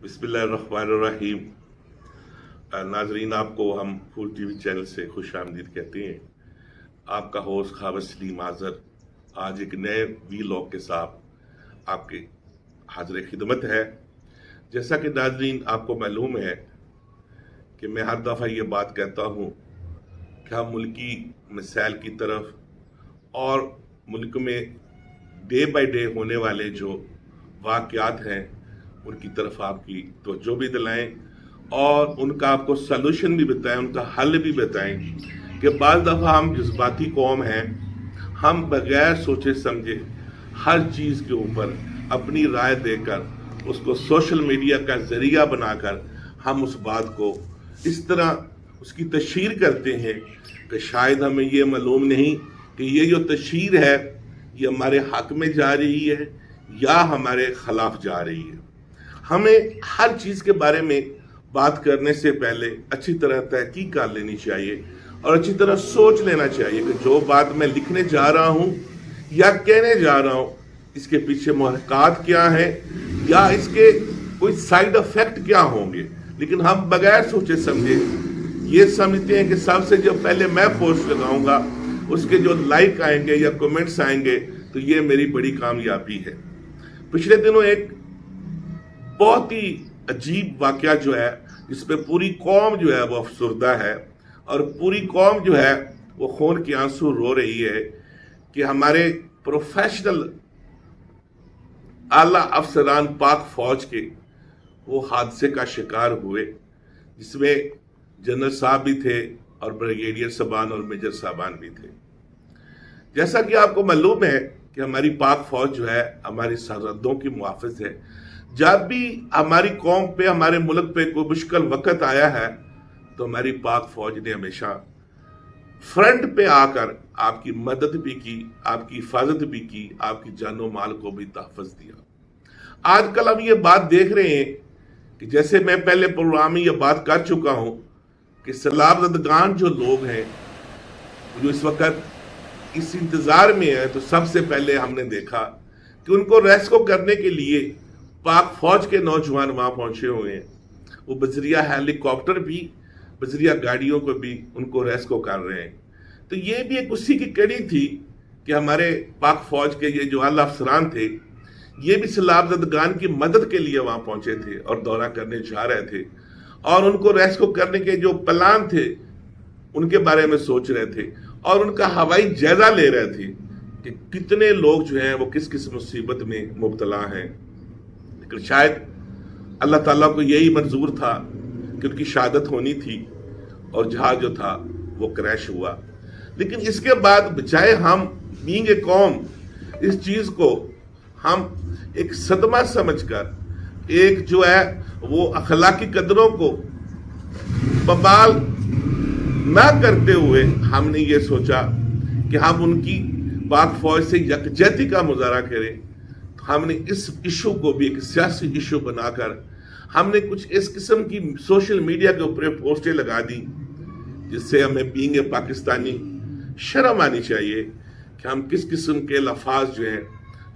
बिस्मिल्लाहिर्रहमानिर्रहीम। नाजरीन, आपको हम फूल टीवी चैनल से खुश आमदीद कहते हैं। आपका होस्ट खावत सलीम आज़र आज एक नए वीलॉग के साथ आपके हाजिर खिदमत है। जैसा कि नाजरीन आपको मालूम है कि मैं हर दफ़ा ये बात कहता हूँ कि हम मुल्की मसाइल की तरफ और मुल्क में डे बाय डे होने वाले जो वाक़यात हैं उनकी तरफ आपकी तवज्जो भी दिलाएं और उनका आपको सलूशन भी बताएं, उनका हल भी बताएं कि बाज़ दफ़ा हम जज्बाती कौम हैं, हम बगैर सोचे समझे हर चीज़ के ऊपर अपनी राय देकर उसको सोशल मीडिया का ज़रिया बनाकर हम उस बात को इस तरह उसकी तशहीर करते हैं कि शायद हमें ये मालूम नहीं कि ये जो तशहीर है ये हमारे हक में जा रही है या हमारे खिलाफ जा रही है। हमें हर चीज़ के बारे में बात करने से पहले अच्छी तरह तहकीक कर लेनी चाहिए और अच्छी तरह सोच लेना चाहिए कि जो बात मैं लिखने जा रहा हूँ या कहने जा रहा हूँ इसके पीछे मुहक्कात क्या है या इसके कोई साइड इफेक्ट क्या होंगे। लेकिन हम बगैर सोचे समझे ये समझते हैं कि सबसे जो पहले मैं पोस्ट लगाऊंगा उसके जो लाइक आएंगे या कमेंट्स आएंगे तो ये मेरी बड़ी कामयाबी है। पिछले दिनों एक बहुत ही अजीब वाकया जो है जिसपे पूरी कौम जो है वो अफसरदा है और पूरी कौम जो है वो खून के आंसू रो रही है कि हमारे प्रोफेशनल आला अफसरान पाक फौज के वो हादसे का शिकार हुए जिसमें जनरल साहब भी थे और ब्रिगेडियर साहबान और मेजर साहबान भी थे। जैसा कि आपको मालूम है कि हमारी पाक फौज जो है हमारी सरहदों की मुहाफिज है। जब भी हमारी कौम पे हमारे मुल्क पे कोई मुश्किल वक्त आया है तो हमारी पाक फौज ने हमेशा फ्रंट पे आकर आपकी मदद भी की, आपकी हिफाजत भी की, आपकी जानो माल को भी तहफ़्फ़ुज़ दिया। आजकल हम ये बात देख रहे हैं कि जैसे मैं पहले प्रोग्राम में ये बात कर चुका हूं कि सलाबजदगान जो लोग हैं जो इस वक्त इस इंतजार में है, तो सबसे पहले हमने देखा कि उनको रेस्क्यू करने के लिए पाक फौज के नौजवान वहां पहुंचे हुए हैं। वो बजरिया हेलीकॉप्टर भी, बजरिया गाड़ियों को भी उनको रेस्क्यू कर रहे हैं। तो ये भी एक उसी की कड़ी थी कि हमारे पाक फौज के ये जो आला अफसरान थे ये भी सलाबजदगान की मदद के लिए वहां पहुंचे थे और दौरा करने जा रहे थे और उनको रेस्क्यू करने के जो प्लान थे उनके बारे में सोच रहे थे और उनका हवाई जायजा ले रहे थे कि कितने लोग जो हैं वो किस किस मुसीबत में मुब्तला हैं। लेकिन शायद अल्लाह ताला को यही मंजूर था कि उनकी शहादत होनी थी और जहाज जो था वो क्रैश हुआ। लेकिन इसके बाद बचाए हम बीइंग ए कौम इस चीज को हम एक सदमा समझकर एक जो है वो अखलाकी कदरों को बबाल ना करते हुए हमने ये सोचा कि हम उनकी पाक फौज से यकजहती का मुजाहरा करें। हमने इस इशू को भी एक सियासी इशू बनाकर हमने कुछ इस किस्म की सोशल मीडिया के ऊपर पोस्टें लगा दी जिससे हमें बीइंग ए पाकिस्तानी शर्म आनी चाहिए कि हम किस किस्म के लफाज जो हैं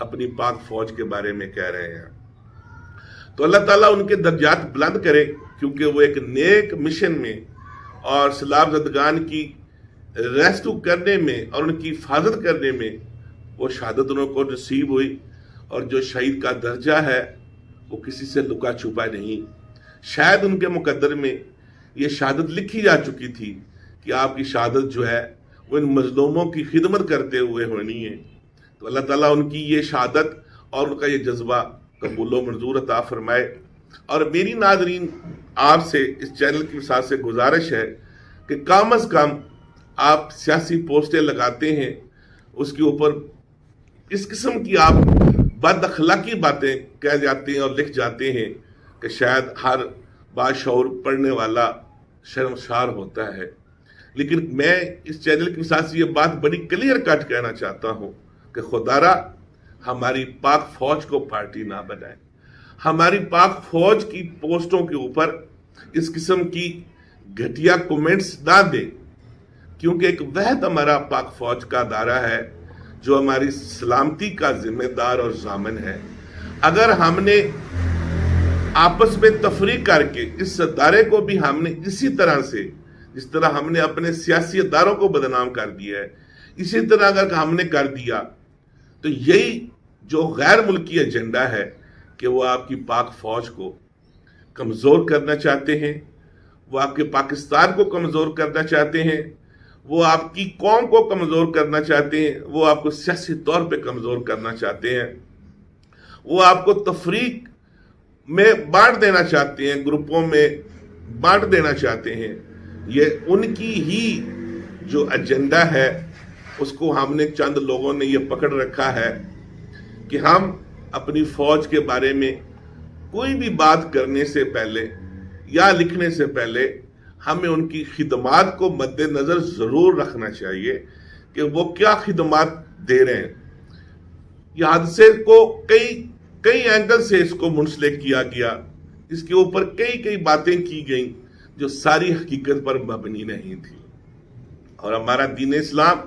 अपनी पाक फौज के बारे में कह रहे हैं। तो अल्लाह ताला उनके दर्जात बुलंद करे क्योंकि वो एक नेक मिशन में और सलाबजदगान की रेस्क्यू करने में और उनकी हिफाजत करने में वो शहादत उनको नसीब हुई और जो शहीद का दर्जा है वो किसी से लुका छुपा नहीं। शायद उनके मुकद्दर में ये शहादत लिखी जा चुकी थी कि आपकी शहादत जो है वो इन मजलूमों की खिदमत करते हुए होनी है। तो अल्लाह ताला उनकी ये शहादत और उनका ये जज्बा कबूल व मंजूर अता फरमाए। और मेरी नाज़रीन आपसे इस चैनल की साथ से गुजारिश है कि कम अज़ कम आप सियासी पोस्टें लगाते हैं उसके ऊपर इस किस्म की आप बद अखलाकी बातें कह जाते हैं और लिख जाते हैं कि शायद हर बाशऊर पढ़ने वाला शर्मसार होता है। लेकिन मैं इस चैनल के साथ से ये बात बड़ी क्लियर कट कहना चाहता हूँ कि खुदारा हमारी पाक फौज को पार्टी ना बनाए, हमारी पाक फौज की पोस्टों के ऊपर इस किस्म की घटिया कमेंट्स ना दे क्योंकि एक वहद हमारा पाक फौज का अदारा है जो हमारी सलामती का जिम्मेदार और जामिन है। अगर हमने आपस में तफरीक करके इस अदारे को भी हमने इसी तरह से, जिस तरह हमने अपने सियासी अदारों को बदनाम कर दिया है, इसी तरह अगर हमने कर दिया तो यही जो गैर मुल्की एजेंडा है कि वो आपकी पाक फौज को कमज़ोर करना चाहते हैं, वो आपके पाकिस्तान को कमज़ोर करना चाहते हैं, वो आपकी कौम को कमज़ोर करना चाहते हैं, वो आपको सियासी तौर पे कमज़ोर करना चाहते हैं, वो आपको तफरीक में बांट देना चाहते हैं, ग्रुपों में बांट देना चाहते हैं। ये उनकी ही जो एजेंडा है उसको हमने चंद लोगों ने ये पकड़ रखा है कि हम अपनी फौज के बारे में कोई भी बात करने से पहले या लिखने से पहले हमें उनकी खिदमात को मद्देनजर जरूर रखना चाहिए कि वो क्या खिदमात दे रहे हैं। यह हादसे को कई एंगल से इसको मुंसलिक किया गया, इसके ऊपर कई बातें की गई जो सारी हकीकत पर मबनी नहीं थी। और हमारा दीन इस्लाम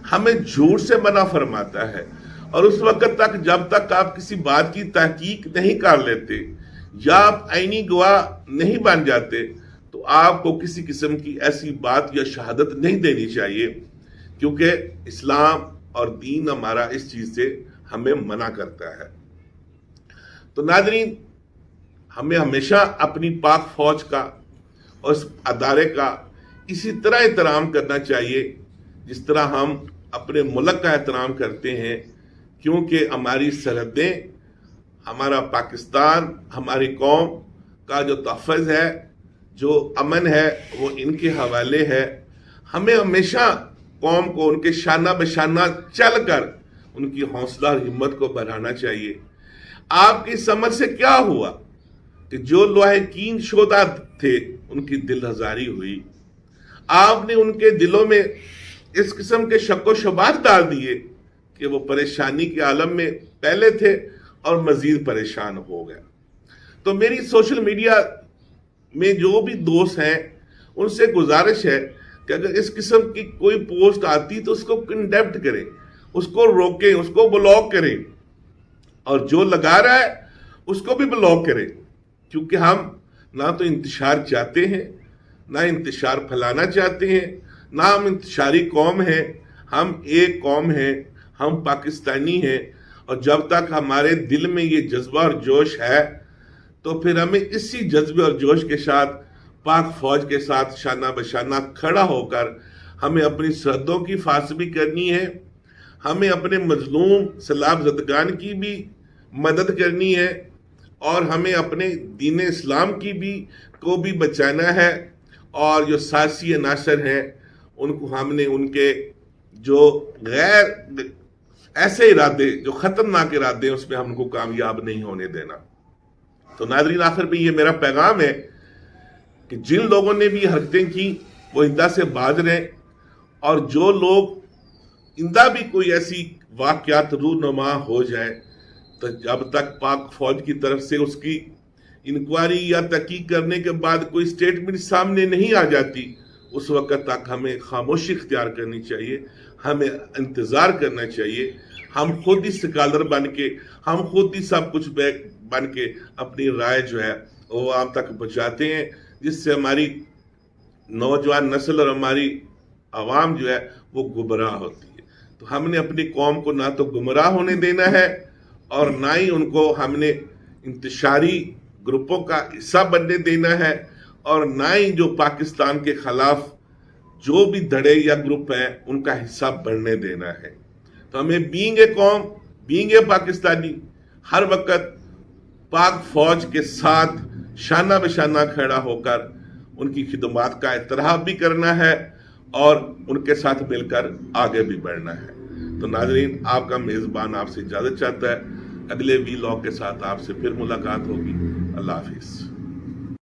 हमें झूठ से मना फरमाता है, और उस वक्त तक जब तक आप किसी बात की तहकीक नहीं कर लेते या आप आईनी गवाह नहीं बन जाते तो आपको किसी किस्म की ऐसी बात या शहादत नहीं देनी चाहिए, क्योंकि इस्लाम और दीन हमारा इस चीज से हमें मना करता है। तो नाज़रीन, हमें हमेशा अपनी पाक फौज का और उस अदारे का इसी तरह एहतराम करना चाहिए जिस तरह हम अपने मुल्क का एहतराम करते हैं, क्योंकि हमारी सरहदें, हमारा पाकिस्तान, हमारी कौम का जो तहफ़्फ़ुज़ है, जो अमन है, वो इनके हवाले है। हमें हमेशा कौम को उनके शाना बशाना चल कर उनकी हौसला और हिम्मत को बढ़ाना चाहिए। आपकी समझ से क्या हुआ कि जो लाहिकीन शुदा थे उनकी दिल हजारी हुई, आपने उनके दिलों में इस किस्म के शक व शुबात डाल दिए कि वो परेशानी के आलम में पहले थे और मजीद परेशान हो गए। तो मेरी सोशल मीडिया में जो भी दोस्त हैं उनसे गुजारिश है कि अगर इस किस्म की कोई पोस्ट आती तो उसको कंडेप्ट करें, उसको रोकें, उसको ब्लॉक करें, और जो लगा रहा है उसको भी ब्लॉक करें, क्योंकि हम ना तो इंतशार चाहते हैं, ना इंतशार फैलाना चाहते हैं, ना हम इंतशारी कौम हैं। हम एक कौम हैं, हम पाकिस्तानी हैं, और जब तक हमारे दिल में ये जज्बा और जोश है तो फिर हमें इसी जज्बे और जोश के साथ पाक फौज के साथ शाना बशाना खड़ा होकर हमें अपनी सरहदों की हिफाज़त करनी है, हमें अपने मजलूम सैलाब ज़दगान की भी मदद करनी है, और हमें अपने दीन इस्लाम की को भी बचाना है। और जो सासी अनासर हैं उनको हमने उनके जो गैर ऐसे इरादे, जो खतरनाक इरादे, उसमें हमको कामयाब नहीं होने देना। तो नाज़रीन, आखिर में ये मेरा पैगाम है कि जिन लोगों ने भी हरकतें की वो इंदा से बाज रहें, और जो लोग इंदा भी कोई ऐसी वाक़यात रूनुमा हो जाए तो जब तक पाक फौज की तरफ से उसकी इंक्वायरी या तहकीक करने के बाद कोई स्टेटमेंट सामने नहीं आ जाती, उस वक्त तक हमें खामोशी इख्तियार करनी चाहिए, हमें इंतज़ार करना चाहिए। हम खुद ही स्कॉलर बन के, हम खुद ही सब कुछ बन के अपनी राय जो है वो आम तक पहुँचाते हैं, जिससे हमारी नौजवान नस्ल और हमारी आवाम जो है वो गुमराह होती है। तो हमने अपनी कौम को ना तो गुमराह होने देना है और ना ही उनको हमने इंतशारी ग्रुपों का हिस्सा बनने देना है, और ना ही जो पाकिस्तान के खिलाफ जो भी धड़े या ग्रुप हैं उनका हिस्सा बनने देना है। तो हमें बीइंग ए कौम, बीइंग ए पाकिस्तानी, हर वक्त पाक फौज के साथ शाना बशाना खड़ा होकर उनकी खिदमात का एहतराम भी करना है और उनके साथ मिलकर आगे भी बढ़ना है। तो नाज़रीन, आपका मेज़बान आपसे इजाज़त चाहता है। अगले वीलॉग के साथ आपसे फिर मुलाकात होगी। अल्लाह हाफिज़।